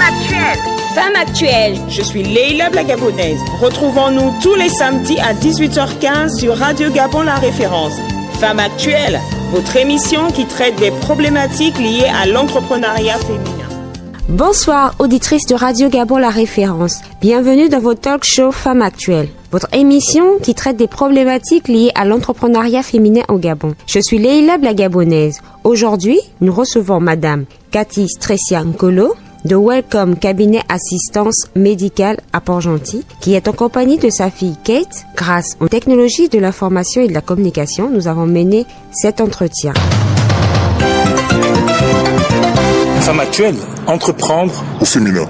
actuelle. Femme actuelle. Je suis Leila la Gabonaise. Retrouvons-nous tous les samedis à 18h15 sur Radio Gabon La Référence. Femme actuelle, votre émission qui traite des problématiques liées à l'entrepreneuriat féminin. Bonsoir, auditrices de Radio Gabon La Référence. Bienvenue dans votre talk show Femme actuelle, votre émission qui traite des problématiques liées à l'entrepreneuriat féminin au Gabon. Je suis Leila la Gabonaise. Aujourd'hui, nous recevons Madame Cathy Stressian-Kolo de Welcome Cabinet Assistance Médicale à Port-Gentil, qui est en compagnie de sa fille Kate. Grâce aux technologies de l'information et de la communication, nous avons mené cet entretien. Femme actuelle, entreprendre au féminin.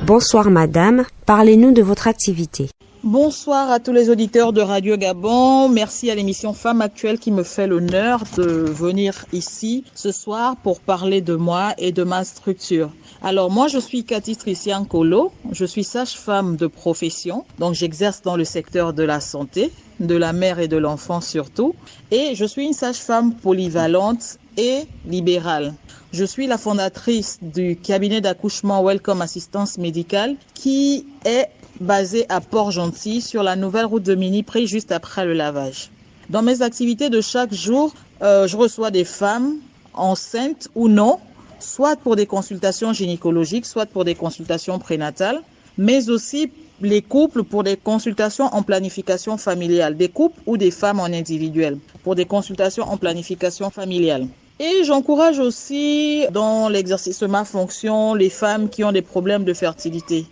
Bonsoir madame, parlez-nous de votre activité. Bonsoir à tous les auditeurs de Radio Gabon. Merci à l'émission Femme Actuelle qui me fait l'honneur de venir ici ce soir pour parler de moi et de ma structure. Alors moi je suis Cathy Stressian-Kolo, je suis sage-femme de profession, donc j'exerce dans le secteur de la santé, de la mère et de l'enfant surtout, et je suis une sage-femme polyvalente et libérale. Je suis la fondatrice du cabinet d'accouchement Welcome Assistance Médicale qui est basé à Port-Gentil sur la nouvelle route de Miniprix juste après le lavage. Dans mes activités de chaque jour, je reçois des femmes enceintes ou non, soit pour des consultations gynécologiques, soit pour des consultations prénatales, mais aussi les couples pour des consultations en planification familiale, des couples ou des femmes en individuel pour des consultations en planification familiale. Et j'encourage aussi dans l'exercice de ma fonction les femmes qui ont des problèmes de fertilité.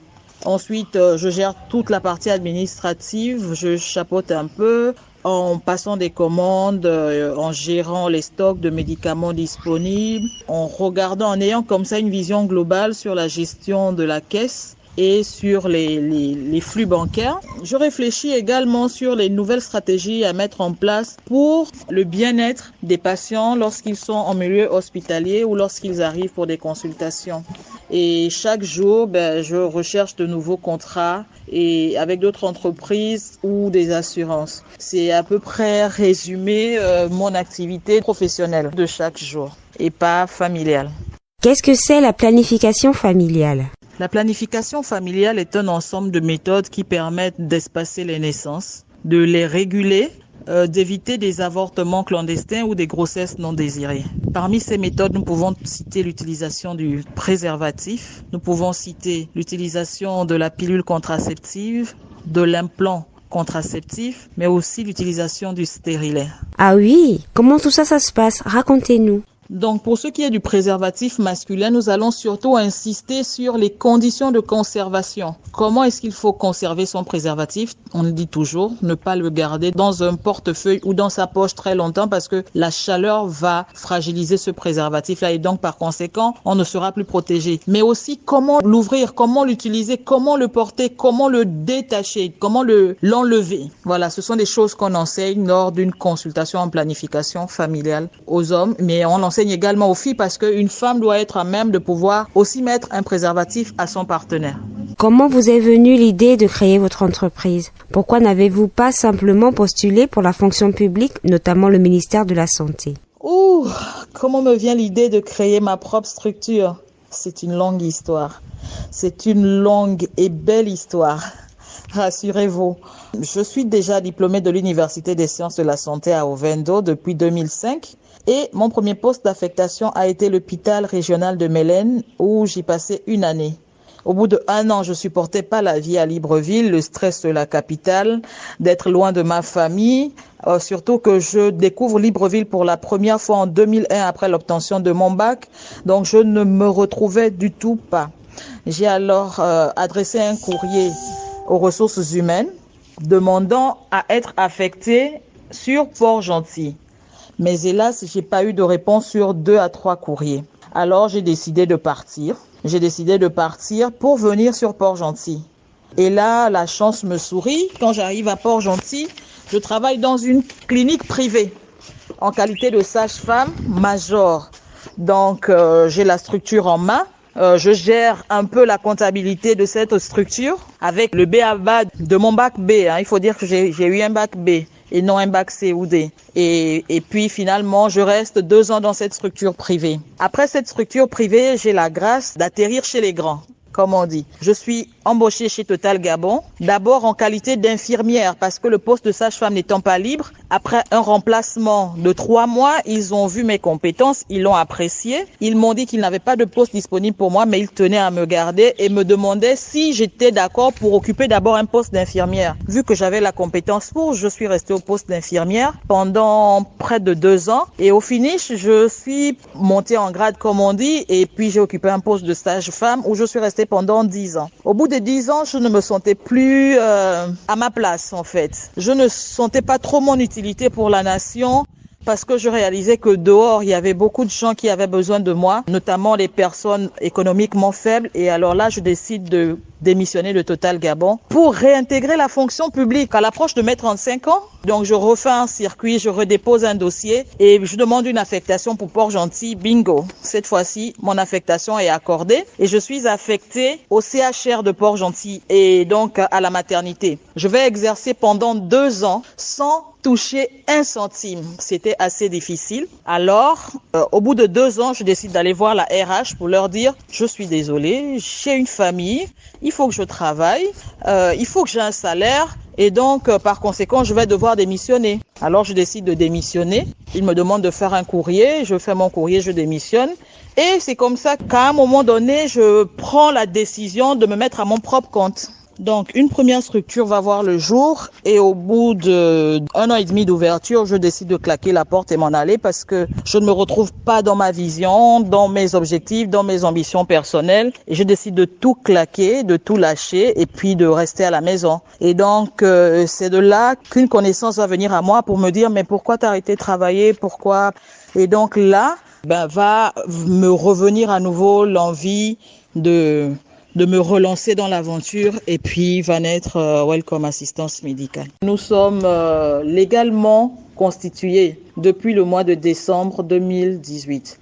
Ensuite, je gère toute la partie administrative, je chapeaute un peu en passant des commandes, en gérant les stocks de médicaments disponibles, en regardant, en ayant comme ça une vision globale sur la gestion de la caisse et sur les flux bancaires. Je réfléchis également sur les nouvelles stratégies à mettre en place pour le bien-être des patients lorsqu'ils sont en milieu hospitalier ou lorsqu'ils arrivent pour des consultations. Et chaque jour, je recherche de nouveaux contrats et avec d'autres entreprises ou des assurances. C'est à peu près résumé mon activité professionnelle de chaque jour et pas familiale. Qu'est-ce que c'est la planification familiale ? La planification familiale est un ensemble de méthodes qui permettent d'espacer les naissances, de les réguler, d'éviter des avortements clandestins ou des grossesses non désirées. Parmi ces méthodes, nous pouvons citer l'utilisation du préservatif, nous pouvons citer l'utilisation de la pilule contraceptive, de l'implant contraceptif, mais aussi l'utilisation du stérilet. Ah oui, comment tout ça se passe ? Racontez-nous. Donc, pour ce qui est du préservatif masculin, nous allons surtout insister sur les conditions de conservation. Comment est-ce qu'il faut conserver son préservatif ? On le dit toujours, ne pas le garder dans un portefeuille ou dans sa poche très longtemps parce que la chaleur va fragiliser ce préservatif-là et donc par conséquent, on ne sera plus protégé. Mais aussi comment l'ouvrir, comment l'utiliser, comment le porter, comment le détacher, comment l'enlever. Voilà, ce sont des choses qu'on enseigne lors d'une consultation en planification familiale aux hommes, mais on l'enseigne également aux filles parce qu'une femme doit être à même de pouvoir aussi mettre un préservatif à son partenaire. Comment vous est venue l'idée de créer votre entreprise ? Pourquoi n'avez-vous pas simplement postulé pour la fonction publique, notamment le ministère de la Santé ? Comment me vient l'idée de créer ma propre structure ? C'est une longue histoire. C'est une longue et belle histoire. Rassurez-vous, je suis déjà diplômée de l'Université des sciences de la santé à Ovendo depuis 2005. Et mon premier poste d'affectation a été l'hôpital régional de Mélène où j'y passais une année. Au bout d'1 an, je supportais pas la vie à Libreville, le stress de la capitale, d'être loin de ma famille, surtout que je découvre Libreville pour la première fois en 2001 après l'obtention de mon bac. Donc je ne me retrouvais du tout pas. J'ai alors adressé un courrier aux ressources humaines demandant à être affectée sur Port-Gentil. Mais hélas, j'ai pas eu de réponse sur 2 à 3 courriers. Alors, j'ai décidé de partir. J'ai décidé de partir pour venir sur Port-Gentil. Et là, la chance me sourit. Quand j'arrive à Port-Gentil, je travaille dans une clinique privée en qualité de sage-femme major. Donc, j'ai la structure en main. Je gère un peu la comptabilité de cette structure avec le B.A.B.A. de mon bac B. Il faut dire que j'ai eu un bac B. et non un bac C ou D. Et puis finalement, je reste 2 ans dans cette structure privée. Après cette structure privée, j'ai la grâce d'atterrir chez les grands, comme on dit. Je suis embauchée chez Total Gabon, d'abord en qualité d'infirmière, parce que le poste de sage-femme n'étant pas libre, après un remplacement de 3 mois, ils ont vu mes compétences, ils l'ont apprécié. Ils m'ont dit qu'ils n'avaient pas de poste disponible pour moi, mais ils tenaient à me garder et me demandaient si j'étais d'accord pour occuper d'abord un poste d'infirmière. Vu que j'avais la compétence pour, je suis restée au poste d'infirmière pendant près de 2 ans. Et au finish, je suis montée en grade, comme on dit, et puis j'ai occupé un poste de sage-femme où je suis restée pendant 10 ans. Au bout de 10 ans, je ne me sentais plus à ma place, en fait. Je ne sentais pas trop mon utilité pour la nation parce que je réalisais que dehors, il y avait beaucoup de gens qui avaient besoin de moi, notamment les personnes économiquement faibles. Et alors là, je décide de démissionner de Total Gabon pour réintégrer la fonction publique à l'approche de mes 35 ans. Donc, je refais un circuit, je redépose un dossier et je demande une affectation pour Port-Gentil. Bingo! Cette fois-ci, mon affectation est accordée et je suis affectée au CHR de Port-Gentil et donc à la maternité. Je vais exercer pendant 2 ans sans toucher un centime. C'était assez difficile. Alors, au bout de 2 ans, je décide d'aller voir la RH pour leur dire « Je suis désolée, j'ai une famille, il faut que je travaille, il faut que j'ai un salaire et donc, par conséquent, je vais devoir démissionner. » Alors, je décide de démissionner. Ils me demandent de faire un courrier. Je fais mon courrier, je démissionne. Et c'est comme ça qu'à un moment donné, je prends la décision de me mettre à mon propre compte. Donc, une première structure va voir le jour et au bout de 1 an et demi d'ouverture, je décide de claquer la porte et m'en aller parce que je ne me retrouve pas dans ma vision, dans mes objectifs, dans mes ambitions personnelles. Et je décide de tout claquer, de tout lâcher et puis de rester à la maison. Et donc, c'est de là qu'une connaissance va venir à moi pour me dire « Mais pourquoi t'as arrêté de travailler? Pourquoi ?» Et donc là, va me revenir à nouveau l'envie de me relancer dans l'aventure et puis va naître Welcome Assistance Médicale. Nous sommes légalement constitués depuis le mois de décembre 2018.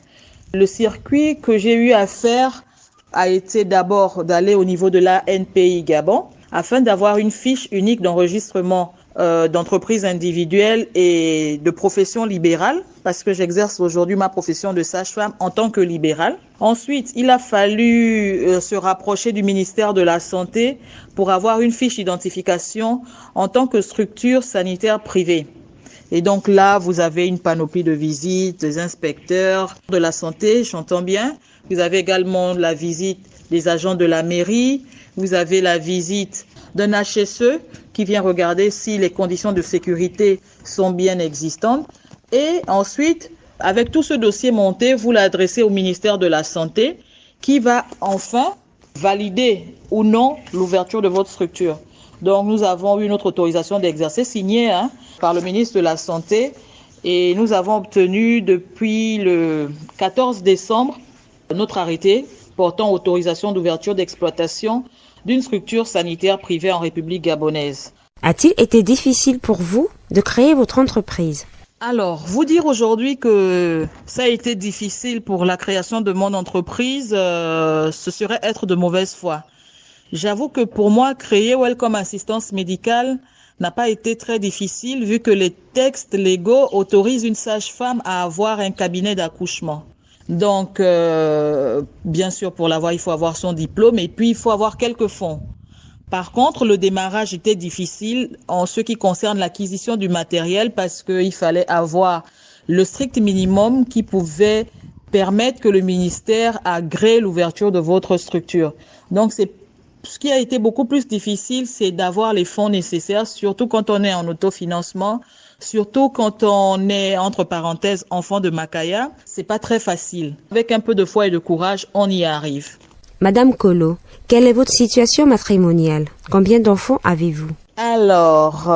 Le circuit que j'ai eu à faire a été d'abord d'aller au niveau de la NPI Gabon afin d'avoir une fiche unique d'enregistrement d'entreprise individuelle et de profession libérale parce que j'exerce aujourd'hui ma profession de sage-femme en tant que libérale. Ensuite, il a fallu se rapprocher du ministère de la Santé pour avoir une fiche d'identification en tant que structure sanitaire privée. Et donc là, vous avez une panoplie de visites, des inspecteurs de la santé, j'entends bien. Vous avez également la visite des agents de la mairie. Vous avez la visite d'un HSE qui vient regarder si les conditions de sécurité sont bien existantes. Et ensuite, avec tout ce dossier monté, vous l'adressez au ministère de la Santé qui va enfin valider ou non l'ouverture de votre structure. Donc, nous avons eu notre autorisation d'exercer signée par le ministre de la Santé et nous avons obtenu depuis le 14 décembre notre arrêté portant autorisation d'ouverture d'exploitation d'une structure sanitaire privée en République gabonaise. A-t-il été difficile pour vous de créer votre entreprise? Alors, vous dire aujourd'hui que ça a été difficile pour la création de mon entreprise, ce serait être de mauvaise foi. J'avoue que pour moi, créer Welcome Assistance Médicale n'a pas été très difficile vu que les textes légaux autorisent une sage-femme à avoir un cabinet d'accouchement. Donc, bien sûr, pour l'avoir, il faut avoir son diplôme et puis il faut avoir quelques fonds. Par contre, le démarrage était difficile en ce qui concerne l'acquisition du matériel parce qu'il fallait avoir le strict minimum qui pouvait permettre que le ministère agrée l'ouverture de votre structure. Donc, ce qui a été beaucoup plus difficile, c'est d'avoir les fonds nécessaires, surtout quand on est en autofinancement, surtout quand on est, entre parenthèses, enfant de Makaya. C'est pas très facile. Avec un peu de foi et de courage, on y arrive. Madame Kolo, quelle est votre situation matrimoniale? Combien d'enfants avez-vous? Alors,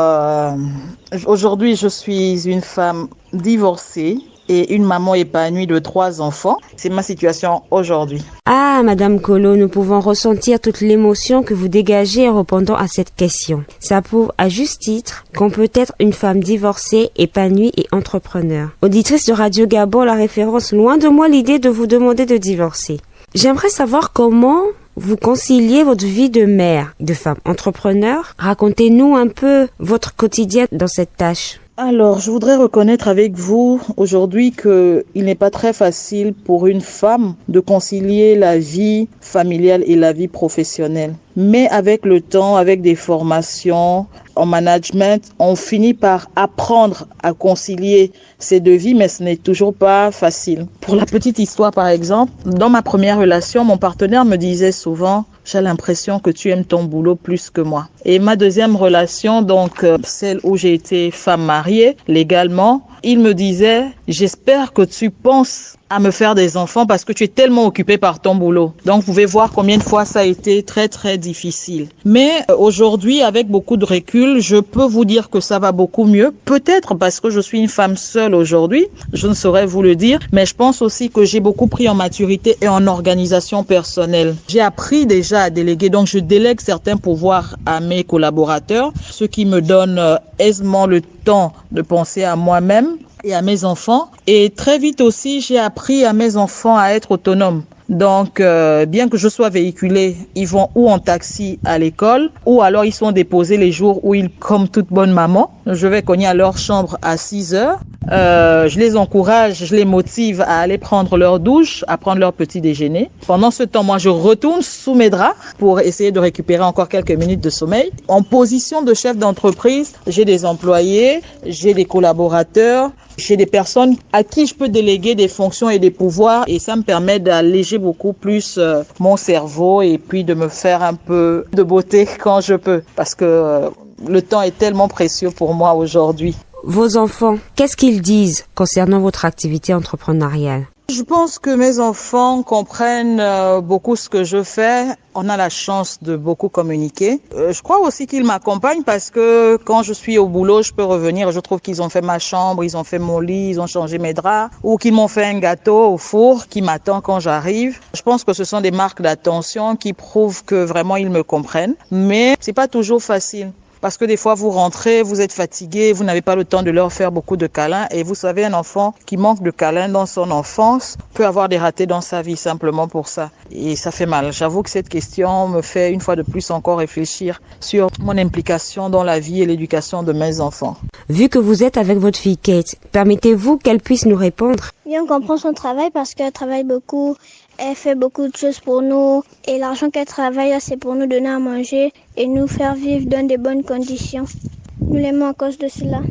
aujourd'hui, je suis une femme divorcée et une maman épanouie de 3 enfants. C'est ma situation aujourd'hui. Ah, Madame Kolo, nous pouvons ressentir toute l'émotion que vous dégagez en répondant à cette question. Ça prouve à juste titre qu'on peut être une femme divorcée, épanouie et entrepreneur. Auditrice de Radio Gabon, la référence, loin de moi l'idée de vous demander de divorcer. J'aimerais savoir comment vous conciliez votre vie de mère, de femme entrepreneur. Racontez-nous un peu votre quotidien dans cette tâche. Alors, je voudrais reconnaître avec vous aujourd'hui qu'il n'est pas très facile pour une femme de concilier la vie familiale et la vie professionnelle. Mais avec le temps, avec des formations en management, on finit par apprendre à concilier ces deux vies, mais ce n'est toujours pas facile. Pour la petite histoire, par exemple, dans ma première relation, mon partenaire me disait souvent: j'ai l'impression que tu aimes ton boulot plus que moi. Et ma deuxième relation, donc celle où j'ai été femme mariée légalement, il me disait: j'espère que tu penses à me faire des enfants parce que tu es tellement occupée par ton boulot. Donc vous pouvez voir combien de fois ça a été très très difficile. Mais aujourd'hui, avec beaucoup de recul, je peux vous dire que ça va beaucoup mieux. Peut-être parce que je suis une femme seule aujourd'hui, je ne saurais vous le dire, mais je pense aussi que j'ai beaucoup pris en maturité et en organisation personnelle. J'ai appris déjà à déléguer, donc je délègue certains pouvoirs à mes collaborateurs, ce qui me donne aisément le temps de penser à moi-même et à mes enfants. Et très vite aussi, j'ai appris à mes enfants à être autonomes. Donc, bien que je sois véhiculée, ils vont ou en taxi à l'école, ou alors ils sont déposés les jours où ils, comme toute bonne maman, je vais cogner à leur chambre à 6 heures. Je les encourage, je les motive à aller prendre leur douche, à prendre leur petit déjeuner. Pendant ce temps, moi, je retourne sous mes draps pour essayer de récupérer encore quelques minutes de sommeil. En position de chef d'entreprise, j'ai des employés, j'ai des collaborateurs, j'ai des personnes à qui je peux déléguer des fonctions et des pouvoirs, et ça me permet d'alléger beaucoup plus mon cerveau et puis de me faire un peu de beauté quand je peux, parce que le temps est tellement précieux pour moi aujourd'hui. Vos enfants, qu'est-ce qu'ils disent concernant votre activité entrepreneuriale? Je pense que mes enfants comprennent beaucoup ce que je fais. On a la chance de beaucoup communiquer. Je crois aussi qu'ils m'accompagnent parce que quand je suis au boulot, je peux revenir. Je trouve qu'ils ont fait ma chambre, ils ont fait mon lit, ils ont changé mes draps ou qu'ils m'ont fait un gâteau au four qui m'attend quand j'arrive. Je pense que ce sont des marques d'attention qui prouvent que vraiment ils me comprennent. Mais c'est pas toujours facile. Parce que des fois, vous rentrez, vous êtes fatigué, vous n'avez pas le temps de leur faire beaucoup de câlins. Et vous savez, un enfant qui manque de câlins dans son enfance peut avoir des ratés dans sa vie simplement pour ça. Et ça fait mal. J'avoue que cette question me fait une fois de plus encore réfléchir sur mon implication dans la vie et l'éducation de mes enfants. Vu que vous êtes avec votre fille Kate, permettez-vous qu'elle puisse nous répondre? Oui, on comprend son travail parce qu'elle travaille beaucoup. Elle fait beaucoup de choses pour nous et l'argent qu'elle travaille, c'est pour nous donner à manger et nous faire vivre dans de bonnes conditions. Nous l'aimons à cause de cela.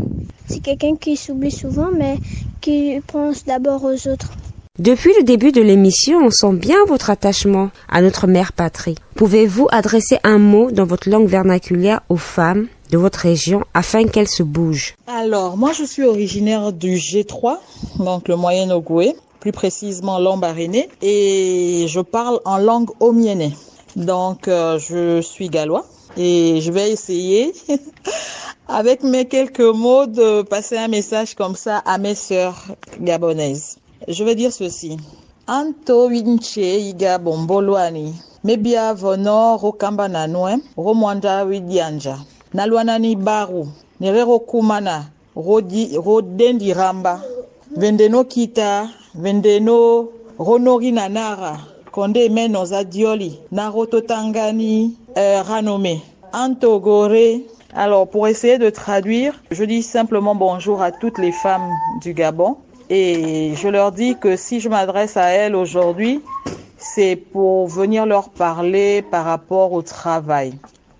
C'est quelqu'un qui s'oublie souvent mais qui pense d'abord aux autres. Depuis le début de l'émission, on sent bien votre attachement à notre mère patrie. Pouvez-vous adresser un mot dans votre langue vernaculaire aux femmes de votre région afin qu'elles se bougent? Alors, moi je suis originaire du G3, donc le Moyen-Ogooué. Plus précisément Lambaréné, et je parle en langue omiénais. Donc, je suis gallois et je vais essayer, avec mes quelques mots, de passer un message comme ça à mes sœurs gabonaises. Je vais dire ceci. Anto winche iga bomboloani, mebia vono rokamba nanwe, romwanda widianja, nalwanani baru, nerero kumana, rodendi ramba, vendeno kita, vendeno ronori nanara, konde meno zadioli, naroto tangani, ranome, antogore. Alors, pour essayer de traduire, je dis simplement bonjour à toutes les femmes du Gabon et je leur dis que si je m'adresse à elles aujourd'hui, c'est pour venir leur parler par rapport au travail.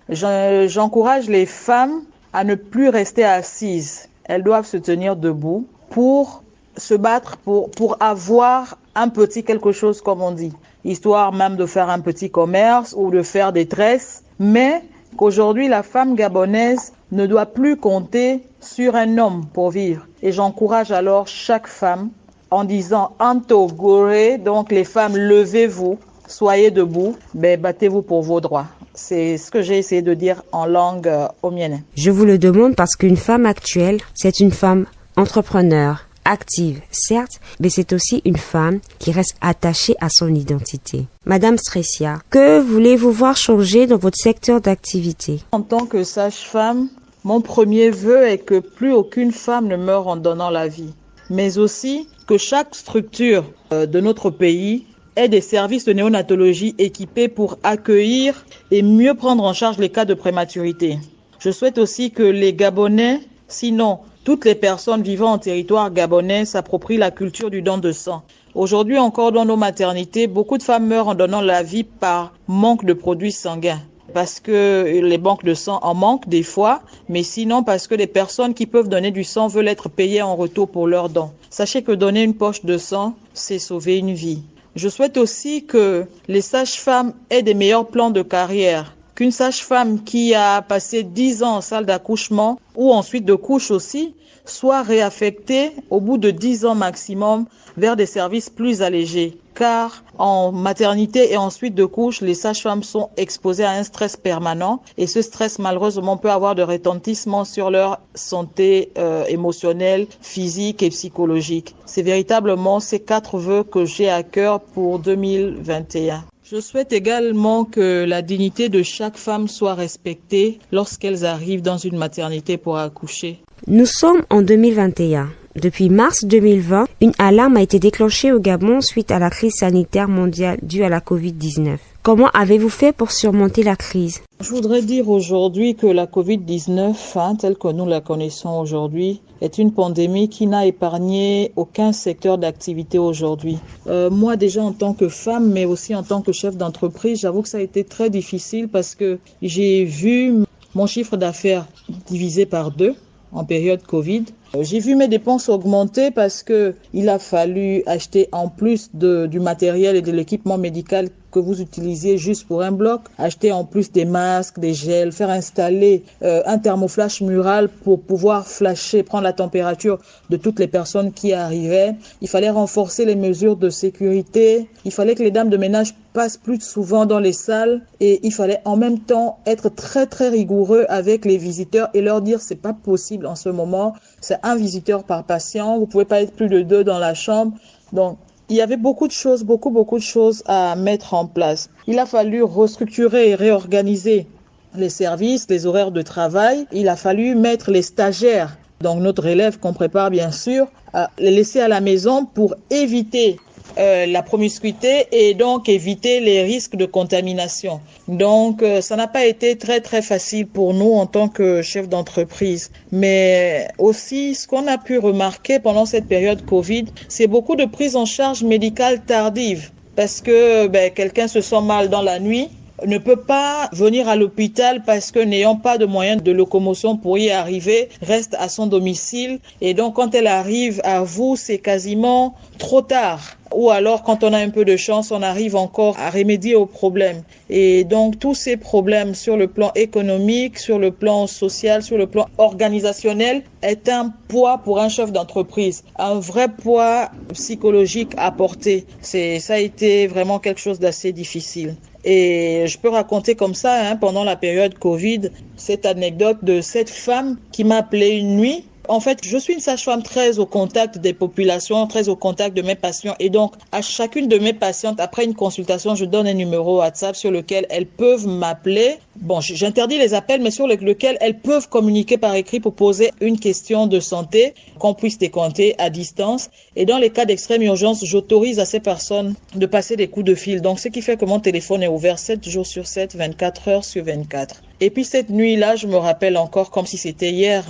J'encourage les femmes à ne plus rester assises. Elles doivent se tenir debout pour se battre pour avoir un petit quelque chose, comme on dit, histoire même de faire un petit commerce ou de faire des tresses, mais qu'aujourd'hui la femme gabonaise ne doit plus compter sur un homme pour vivre. Et j'encourage alors chaque femme en disant Anto Gore, donc les femmes, levez-vous, soyez debout, battez-vous pour vos droits. C'est ce que j'ai essayé de dire en langue omienne. Je vous le demande parce qu'une femme actuelle, c'est une femme entrepreneur, active, certes, mais c'est aussi une femme qui reste attachée à son identité. Madame Stressia, que voulez-vous voir changer dans votre secteur d'activité? En tant que sage-femme, mon premier vœu est que plus aucune femme ne meure en donnant la vie, mais aussi que chaque structure de notre pays ait des services de néonatologie équipés pour accueillir et mieux prendre en charge les cas de prématurité. Je souhaite aussi que les Gabonais, sinon toutes les personnes vivant en territoire gabonais s'approprient la culture du don de sang. Aujourd'hui encore dans nos maternités, beaucoup de femmes meurent en donnant la vie par manque de produits sanguins. Parce que les banques de sang en manquent des fois, mais sinon parce que les personnes qui peuvent donner du sang veulent être payées en retour pour leurs dons. Sachez que donner une poche de sang, c'est sauver une vie. Je souhaite aussi que les sages-femmes aient des meilleurs plans de carrière. Qu'une sage-femme qui a passé 10 ans en salle d'accouchement ou ensuite de couche aussi, soit réaffectée au bout de 10 ans maximum vers des services plus allégés. Car en maternité et ensuite de couche, les sages-femmes sont exposées à un stress permanent et ce stress malheureusement peut avoir de retentissement sur leur santé émotionnelle, physique et psychologique. C'est véritablement ces 4 vœux que j'ai à cœur pour 2021. Je souhaite également que la dignité de chaque femme soit respectée lorsqu'elles arrivent dans une maternité pour accoucher. Nous sommes en 2021. Depuis mars 2020, une alarme a été déclenchée au Gabon suite à la crise sanitaire mondiale due à la Covid-19. Comment avez-vous fait pour surmonter la crise? Je voudrais dire aujourd'hui que la Covid-19, telle que nous la connaissons aujourd'hui, est une pandémie qui n'a épargné aucun secteur d'activité aujourd'hui. Moi déjà en tant que femme, mais aussi en tant que chef d'entreprise, j'avoue que ça a été très difficile parce que j'ai vu mon chiffre d'affaires divisé par 2 en période Covid. J'ai vu mes dépenses augmenter parce que il a fallu acheter en plus du matériel et de l'équipement médical que vous utilisiez juste pour un bloc, acheter en plus des masques, des gels, faire installer un thermoflash mural pour pouvoir flasher, prendre la température de toutes les personnes qui arrivaient. Il fallait renforcer les mesures de sécurité. Il fallait que les dames de ménage passent plus souvent dans les salles et il fallait en même temps être très très rigoureux avec les visiteurs et leur dire c'est pas possible en ce moment, c'est un visiteur par patient, vous pouvez pas être plus de 2 dans la chambre. Donc il y avait beaucoup de choses à mettre en place. Il a fallu restructurer et réorganiser les services, les horaires de travail. Il a fallu mettre les stagiaires, donc notre élève qu'on prépare bien sûr, à les laisser à la maison pour éviter la promiscuité et donc éviter les risques de contamination. Donc ça n'a pas été très très facile pour nous en tant que chef d'entreprise. Mais aussi ce qu'on a pu remarquer pendant cette période Covid, c'est beaucoup de prise en charge médicale tardive parce que quelqu'un se sent mal dans la nuit, ne peut pas venir à l'hôpital parce que n'ayant pas de moyens de locomotion pour y arriver, reste à son domicile et donc quand elle arrive à vous, c'est quasiment trop tard. Ou alors quand on a un peu de chance, on arrive encore à remédier aux problèmes. Et donc tous ces problèmes sur le plan économique, sur le plan social, sur le plan organisationnel est un poids pour un chef d'entreprise, un vrai poids psychologique à porter. Ça a été vraiment quelque chose d'assez difficile. Et je peux raconter comme ça, pendant la période Covid, cette anecdote de cette femme qui m'a appelé une nuit. En fait, je suis une sage-femme très au contact des populations, très au contact de mes patients. Et donc, à chacune de mes patientes, après une consultation, je donne un numéro WhatsApp sur lequel elles peuvent m'appeler. Bon, j'interdis les appels, mais sur lequel elles peuvent communiquer par écrit pour poser une question de santé qu'on puisse décompter à distance. Et dans les cas d'extrême urgence, j'autorise à ces personnes de passer des coups de fil. Donc, ce qui fait que mon téléphone est ouvert 7 jours sur 7, 24 heures sur 24. Et puis, cette nuit-là, je me rappelle encore comme si c'était hier,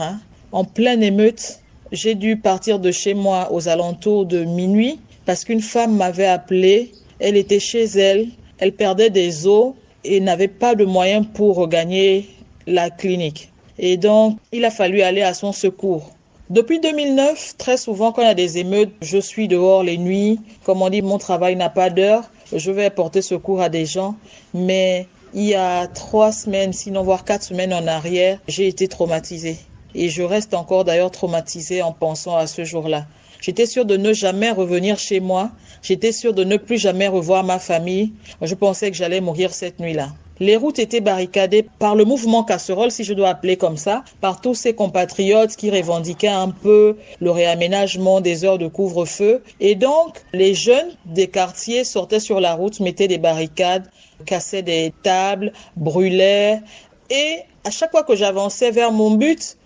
en pleine émeute, j'ai dû partir de chez moi aux alentours de minuit parce qu'une femme m'avait appelé. Elle était chez elle, elle perdait des os et n'avait pas de moyens pour regagner la clinique. Et donc, il a fallu aller à son secours. Depuis 2009, très souvent quand il y a des émeutes, je suis dehors les nuits. Comme on dit, mon travail n'a pas d'heure. Je vais apporter secours à des gens. Mais il y a 3 semaines, sinon voire 4 semaines en arrière, j'ai été traumatisée. Et je reste encore d'ailleurs traumatisée en pensant à ce jour-là. J'étais sûre de ne jamais revenir chez moi. J'étais sûre de ne plus jamais revoir ma famille. Je pensais que j'allais mourir cette nuit-là. Les routes étaient barricadées par le mouvement casserole, si je dois appeler comme ça, par tous ces compatriotes qui revendiquaient un peu le réaménagement des heures de couvre-feu. Et donc, les jeunes des quartiers sortaient sur la route, mettaient des barricades, cassaient des tables, brûlaient. Et à chaque fois que j'avançais vers mon but,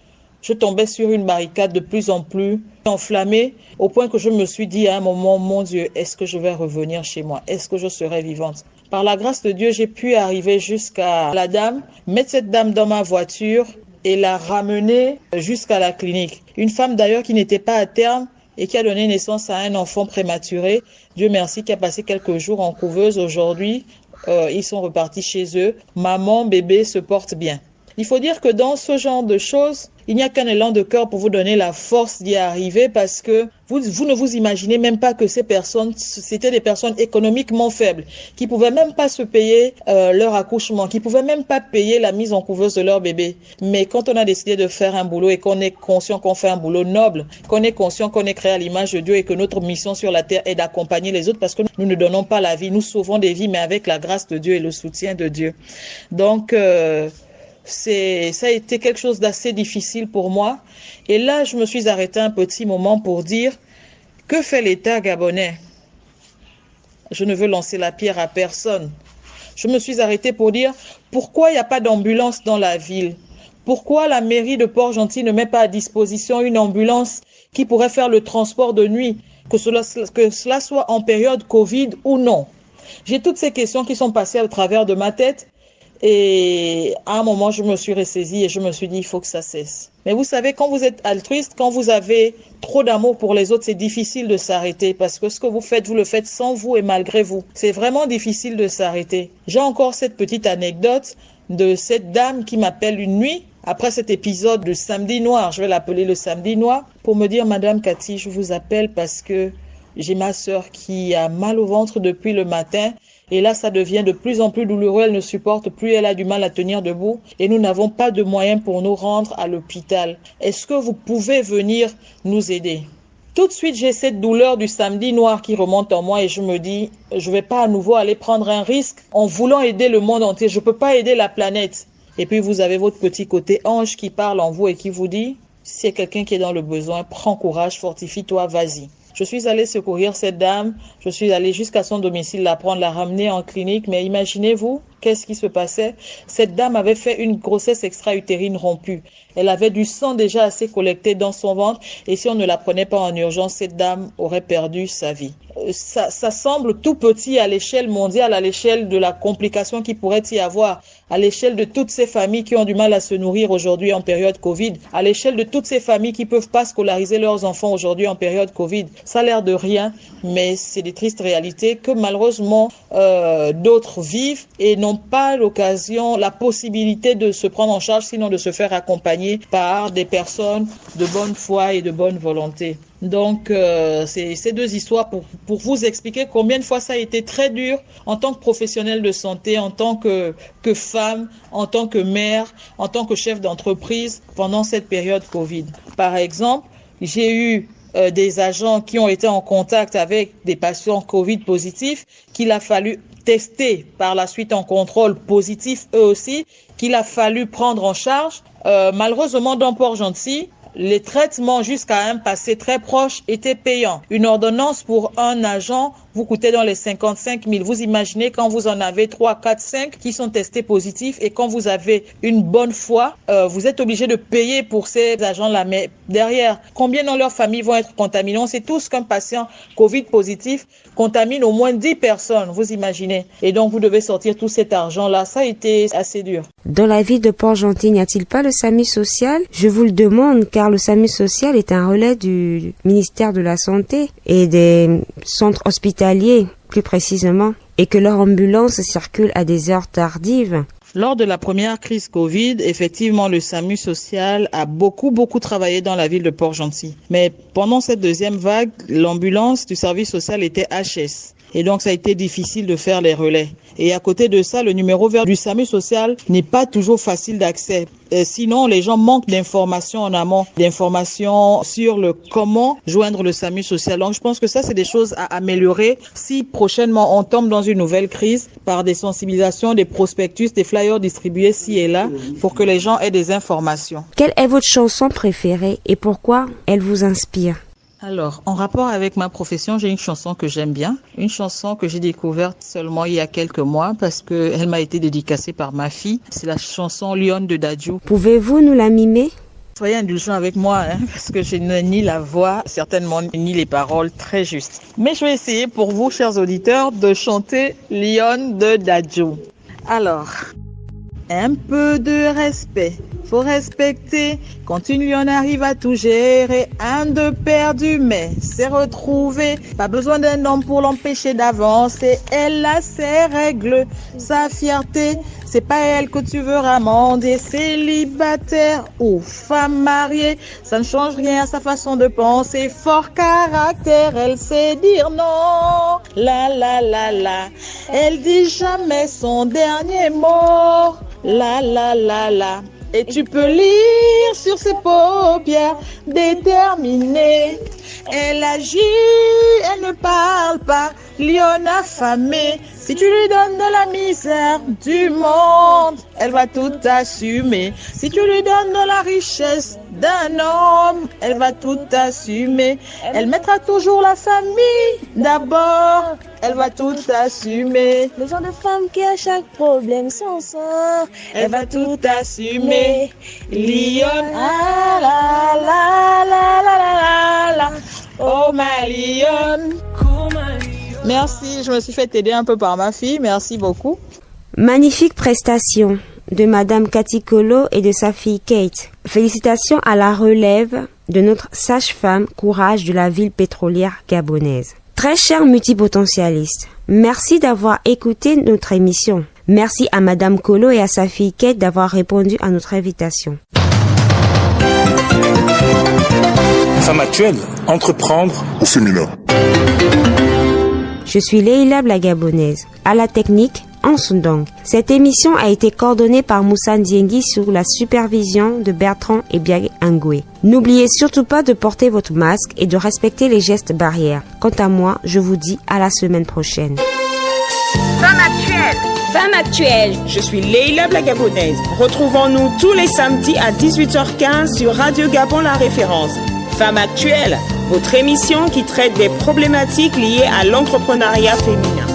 je tombais sur une barricade de plus en plus enflammée, au point que je me suis dit à un moment, mon Dieu, est-ce que je vais revenir chez moi? Est-ce que je serai vivante? Par la grâce de Dieu, j'ai pu arriver jusqu'à la dame, mettre cette dame dans ma voiture et l'a ramenée jusqu'à la clinique. Une femme d'ailleurs qui n'était pas à terme et qui a donné naissance à un enfant prématuré. Dieu merci, qui a passé quelques jours en couveuse. Aujourd'hui, ils sont repartis chez eux. Maman, bébé se portent bien. Il faut dire que dans ce genre de choses, il n'y a qu'un élan de cœur pour vous donner la force d'y arriver parce que vous ne vous imaginez même pas que ces personnes, c'était des personnes économiquement faibles, qui pouvaient même pas se payer leur accouchement, qui pouvaient même pas payer la mise en couveuse de leur bébé. Mais quand on a décidé de faire un boulot et qu'on est conscient qu'on fait un boulot noble, qu'on est conscient qu'on est créé à l'image de Dieu et que notre mission sur la terre est d'accompagner les autres parce que nous ne donnons pas la vie, nous sauvons des vies mais avec la grâce de Dieu et le soutien de Dieu. Donc, ça a été quelque chose d'assez difficile pour moi. Et là, je me suis arrêtée un petit moment pour dire, que fait l'État gabonais? Je ne veux lancer la pierre à personne. Je me suis arrêtée pour dire, pourquoi il n'y a pas d'ambulance dans la ville? Pourquoi la mairie de Port-Gentil ne met pas à disposition une ambulance qui pourrait faire le transport de nuit, que cela soit en période Covid ou non? J'ai toutes ces questions qui sont passées à travers de ma tête. Et à un moment, je me suis ressaisie et je me suis dit, il faut que ça cesse. Mais vous savez, quand vous êtes altruiste, quand vous avez trop d'amour pour les autres, c'est difficile de s'arrêter parce que ce que vous le faites sans vous et malgré vous. C'est vraiment difficile de s'arrêter. J'ai encore cette petite anecdote de cette dame qui m'appelle une nuit, après cet épisode de samedi noir, je vais l'appeler le samedi noir, pour me dire, Madame Cathy, je vous appelle parce que j'ai ma sœur qui a mal au ventre depuis le matin. Et là, ça devient de plus en plus douloureux. Elle ne supporte plus. Elle a du mal à tenir debout. Et nous n'avons pas de moyens pour nous rendre à l'hôpital. Est-ce que vous pouvez venir nous aider? Tout de suite, j'ai cette douleur du samedi noir qui remonte en moi et je me dis, je vais pas à nouveau aller prendre un risque en voulant aider le monde entier. Je peux pas aider la planète. Et puis, vous avez votre petit côté ange qui parle en vous et qui vous dit, si c'est quelqu'un qui est dans le besoin, prends courage, fortifie-toi, vas-y. Je suis allée secourir cette dame, je suis allée jusqu'à son domicile, la prendre, la ramener en clinique, mais imaginez-vous, qu'est-ce qui se passait? Cette dame avait fait une grossesse extra-utérine rompue. Elle avait du sang déjà assez collecté dans son ventre et si on ne la prenait pas en urgence, cette dame aurait perdu sa vie. Ça semble tout petit à l'échelle mondiale, à l'échelle de la complication qu'il pourrait y avoir, à l'échelle de toutes ces familles qui ont du mal à se nourrir aujourd'hui en période Covid, à l'échelle de toutes ces familles qui peuvent pas scolariser leurs enfants aujourd'hui en période Covid. Ça a l'air de rien, mais c'est des tristes réalités que malheureusement d'autres vivent et n'ont pas l'occasion, la possibilité de se prendre en charge, sinon de se faire accompagner par des personnes de bonne foi et de bonne volonté. Donc, c'est ces deux histoires pour vous expliquer combien de fois ça a été très dur en tant que professionnel de santé, en tant que femme, en tant que mère, en tant que chef d'entreprise pendant cette période Covid. Par exemple, j'ai eu des agents qui ont été en contact avec des patients Covid positifs qu'il a fallu tester par la suite en contrôle positif eux aussi, qu'il a fallu prendre en charge. Malheureusement, dans Port-Gentil, les traitements jusqu'à un passé très proche étaient payants. Une ordonnance pour un agent vous coûtait dans les 55 000. Vous imaginez quand vous en avez 3, 4, 5 qui sont testés positifs et quand vous avez une bonne foi, vous êtes obligé de payer pour ces agents-là. Mais derrière, combien dans leur famille vont être contaminés? On sait tous qu'un patient Covid positif contamine au moins 10 personnes, vous imaginez. Et donc, vous devez sortir tout cet argent-là. Ça a été assez dur. Dans la ville de Port-Gentil, n'y a-t-il pas le SAMU social? Je vous le demande car le SAMU social est un relais du ministère de la Santé et des centres hospitaliers, plus précisément, et que leur ambulance circule à des heures tardives. Lors de la première crise Covid, effectivement, le SAMU social a beaucoup travaillé dans la ville de Port-Gentil. Mais pendant cette deuxième vague, l'ambulance du service social était HS. Et donc, ça a été difficile de faire les relais. Et à côté de ça, le numéro vert du SAMU social n'est pas toujours facile d'accès. Sinon, les gens manquent d'informations en amont, d'informations sur le comment joindre le SAMU social. Donc, je pense que ça, c'est des choses à améliorer si prochainement on tombe dans une nouvelle crise par des sensibilisations, des prospectus, des flyers distribués ci et là pour que les gens aient des informations. Quelle est votre chanson préférée et pourquoi elle vous inspire? Alors, en rapport avec ma profession, j'ai une chanson que j'aime bien, une chanson que j'ai découverte seulement il y a quelques mois parce que elle m'a été dédicacée par ma fille. C'est la chanson Lionne de Dadju. Pouvez-vous nous la mimer? Soyez indulgents avec moi, parce que je n'ai ni la voix, certainement ni les paroles très justes. Mais je vais essayer pour vous, chers auditeurs, de chanter Lionne de Dadju. Alors, un peu de respect. Faut respecter quand une lionne arrive à tout gérer. Un de perdu, mais c'est retrouvé. Pas besoin d'un homme pour l'empêcher d'avancer. Elle a ses règles, sa fierté. C'est pas elle que tu veux ramener. Célibataire ou femme mariée, ça ne change rien à sa façon de penser. Fort caractère, elle sait dire non. La la la la, elle dit jamais son dernier mot. La la la la. Et tu peux lire sur ses paupières déterminées. Elle agit, elle ne parle pas, lionne affamée. Si tu lui donnes de la misère du monde, elle va tout assumer. Si tu lui donnes de la richesse d'un homme, elle va tout assumer. Elle mettra toujours la famille d'abord, elle va tout assumer. Le genre de femme qui à chaque problème s'en sort, elle va tout assumer. Lionne, ah la la la la la la, oh ma lionne. Merci, je me suis fait aider un peu par ma fille, merci beaucoup. Magnifique prestation de Madame Cathy Colo et de sa fille Kate. Félicitations à la relève de notre sage-femme Courage de la ville pétrolière gabonaise. Très chers multipotentialistes, merci d'avoir écouté notre émission. Merci à Madame Colo et à sa fille Kate d'avoir répondu à notre invitation. Femme actuelle, entreprendre au féminin. Je suis Leila la Gabonaise, à la technique en Sundong. Cette émission a été coordonnée par Moussa Ndiengi sous la supervision de Bertrand et Biag Angoué. N'oubliez surtout pas de porter votre masque et de respecter les gestes barrières. Quant à moi, je vous dis à la semaine prochaine. Femme actuelle. Femme actuelle. Je suis Leila la Gabonaise. Retrouvons-nous tous les samedis à 18h15 sur Radio Gabon La Référence. Femme actuelle, votre émission qui traite des problématiques liées à l'entrepreneuriat féminin.